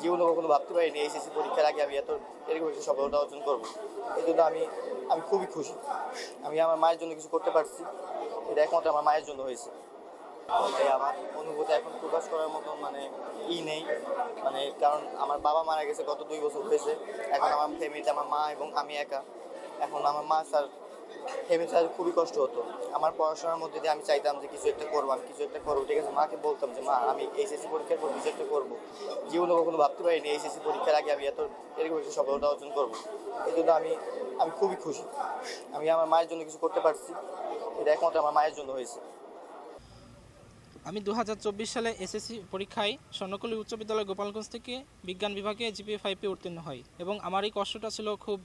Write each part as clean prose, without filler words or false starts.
জীবনে কখনো ভাবতে পারিনি এইচএসসি পরীক্ষার আগে আমি এরকম একটা সফলতা অর্জন করবো। এই জন্য আমি আমি খুবই খুশি। আমি আমার মায়ের জন্য কিছু করতে পারছি, এটা একমাত্র আমার মায়ের জন্য হয়েছে। তাই আমার অনুভূতি এখন প্রকাশ করার মতো নেই, কারণ আমার বাবা মারা গেছে গত 2 বছর হয়েছে। এখন আমার ফ্যামিলিতে আমার মা এবং আমি একা। এখন আমার মা স্যার ফ্যামিলি স্যার খুবই কষ্ট হতো। আমার পড়াশোনার মধ্যে দিয়ে আমি চাইতাম যে কিছু একটা করবো, ঠিক আছে। মাকে বলতাম যে মা আমি এইচএসসি পরীক্ষার পর কিছু একটা করবো। জীবনে কখনো ভাবতে পারিনি এইচএসসি পরীক্ষার আগে আমি এরকম একটা সফলতা অর্জন করবো। এই জন্য আমি খুবই খুশি। আমি আমার মায়ের জন্য কিছু করতে পারছি, এটা একমাত্র আমার মায়ের জন্য হয়েছে। আমি 2024 সালে এসএসসি পরীক্ষায় স্বর্ণকলি উচ্চ বিদ্যালয় গোপালগঞ্জ থেকে বিজ্ঞান বিভাগে জিপিএ 5 উত্তীর্ণ হই এবং আমার এই কষ্টটা ছিল খুব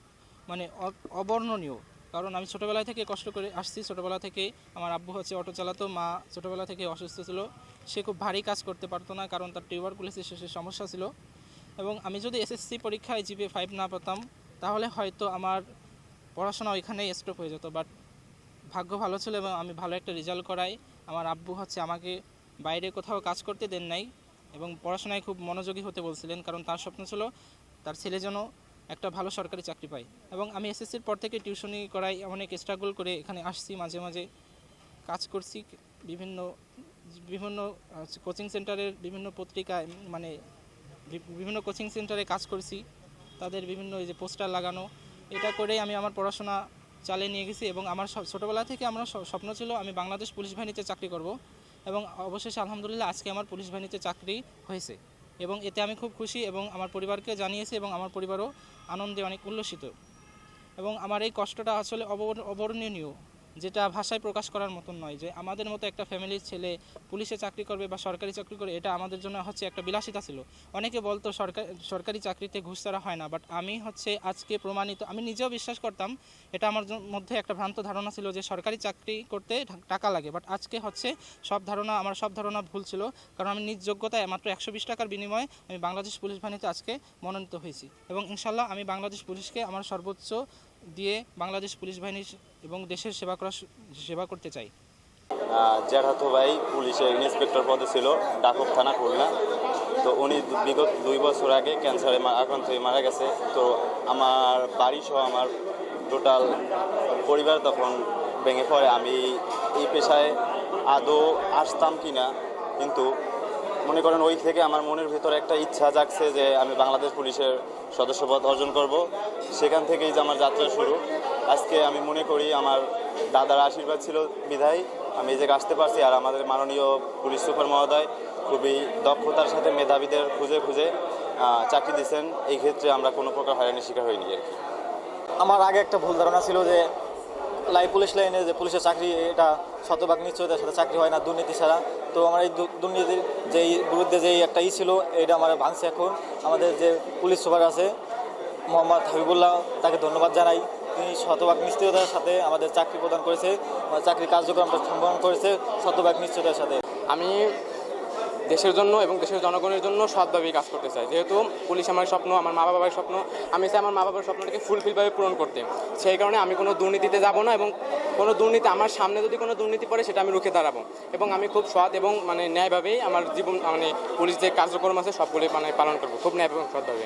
অবর্ণনীয়। কারণ আমি ছোটোবেলা থেকে কষ্ট করে আসছি। ছোটোবেলা থেকে আমার আব্বু হচ্ছে অটো চালাতো, মা ছোটোবেলা থেকে অসুস্থ ছিল। সে খুব ভারী কাজ করতে পারতো না, কারণ তার টিউবারকুলোসিসের সমস্যা ছিল। এবং আমি যদি এসএসসি পরীক্ষায় জিপিএ 5 না পেতাম তাহলে হয়তো আমার পড়াশোনা ওইখানেই স্টপ হয়ে যেত। বাট ভাগ্য ভালো ছিল এবং আমি ভালো একটা রেজাল্ট করাই। আমার আব্বু হচ্ছে আমাকে বাইরে কোথাও কাজ করতে দেন নাই এবং পড়াশোনায় খুব মনোযোগী হতে বলছিলেন, কারণ তার স্বপ্ন ছিল তার ছেলে যেন একটা ভালো সরকারি চাকরি পায়। এবং আমি এসএসসির পর থেকে টিউশনি করাই, অনেক স্ট্রাগল করে এখানে আসছি, মাঝে মাঝে কাজ করছি বিভিন্ন বিভিন্ন কোচিং সেন্টারের বিভিন্ন পত্রিকায়, বিভিন্ন কোচিং সেন্টারে কাজ করছি, তাদের বিভিন্ন এই যে পোস্টার লাগানো, এটা করেই আমি আমার পড়াশোনা চালিয়ে নিয়ে গেছি। এবং আমার ছোটোবেলা থেকে আমার স্বপ্ন ছিল আমি বাংলাদেশ পুলিশ বাহিনীতে চাকরি করব এবং অবশেষে আলহামদুলিল্লাহ আজকে আমার পুলিশ বাহিনীতে চাকরি হয়েছে এবং এতে আমি খুব খুশি এবং আমার পরিবারকে জানিয়েছি এবং আমার পরিবারও আনন্দে অনেক উল্লসিত। এবং আমার এই কষ্টটা আসলে অবর্ণনীয়, যেটা ভাষায় প্রকাশ করার মতন নয়। যে আমাদের মতো একটা ফ্যামিলির ছেলে পুলিশে চাকরি করবে বা সরকারি চাকরি করবে, এটা আমাদের জন্য হচ্ছে একটা বিলাসিতা ছিল। অনেকে বলতো সরকারি চাকরিতে ঘুষ ছাড়া হয় না, বাট আমি হচ্ছে আজকে প্রমাণিত, আমি নিজেও বিশ্বাস করতাম, এটা আমার মধ্যে একটা ভ্রান্ত ধারণা ছিল যে সরকারি চাকরি করতে টাকা লাগে। বাট আজকে হচ্ছে আমার সব ধারণা ভুল ছিল, কারণ আমি নিজ যোগ্যতায় মাত্র 120 টাকার বিনিময়ে আমি বাংলাদেশ পুলিশ বাহিনীতে আজকে মনোনীত হয়েছি এবং ইনশাল্লাহ আমি বাংলাদেশ পুলিশকে আমার সর্বোচ্চ দিয়ে বাংলাদেশ পুলিশ বাহিনীর এবং দেশের সেবা করতে চাই। জ্যাঠাতো ভাই পুলিশের ইন্সপেক্টর পদে ছিল, ডাকব থানা খুলনা। তো উনি বিগত 2 বছর আগে ক্যান্সারে আক্রান্ত হয়ে মারা গেছে। তো আমার বাড়ি সহ আমার টোটাল পরিবার তখন ভেঙে পড়ে। আমি এই পেশায় আদৌ আসতাম কি না, কিন্তু মনে করেন ওই থেকে আমার মনের ভেতরে একটা ইচ্ছা জাগছে যে আমি বাংলাদেশ পুলিশের সদস্যপদ অর্জন করব। সেখান থেকেই যে আমার যাত্রা শুরু। আজকে আমি মনে করি আমার দাদার আশীর্বাদ ছিল বিধায় আমি এই জায়গায় আসতে পারছি। আর আমাদের মাননীয় পুলিশ সুপার মহোদয় খুবই দক্ষতার সাথে মেধাবীদের খুঁজে খুঁজে চাকরি দিয়েছেন। এই ক্ষেত্রে আমরা কোনো প্রকার হয়রানির শিকার হইনি আর কি। আমার আগে একটা ভুল ধারণা ছিল যে পুলিশ লাইনে যে পুলিশের চাকরি এটা শতভাগ নিশ্চয়তার সাথে চাকরি হয় না দুর্নীতি ছাড়া। তো আমার এই দুর্নীতির যেই বিরুদ্ধে যেই একটা ছিল, এটা আমার ভাঙছে। এখন আমাদের যে পুলিশ সুপার আছে মোহাম্মদ হাবিবুল্লাহ, তাকে ধন্যবাদ জানাই। তিনি শতভাগ নিশ্চয়তার সাথে আমাদের চাকরি প্রদান করেছে, চাকরি কার্যক্রমটা সম্পাদন করেছে শতভাগ নিশ্চয়তার সাথে। আমি দেশের জন্য এবং দেশের জনগণের জন্য সৎভাবেই কাজ করতে চাই। যেহেতু পুলিশ আমার স্বপ্ন, আমার মা বাবার স্বপ্ন, আমি চাই আমার মা বাবার স্বপ্নটাকে ফুলফিলভাবে পূরণ করতে। সেই কারণে আমি কোনো দুর্নীতিতে যাব না এবং কোনো দুর্নীতি আমার সামনে যদি কোনো দুর্নীতি পড়ে সেটা আমি রুখে দাঁড়াবো। এবং আমি খুব সৎ এবং ন্যায়ভাবেই আমার জীবন পুলিশ যে কার্যক্রম আছে সবগুলি পালন করবো, খুব ন্যায় এবং সৎভাবে।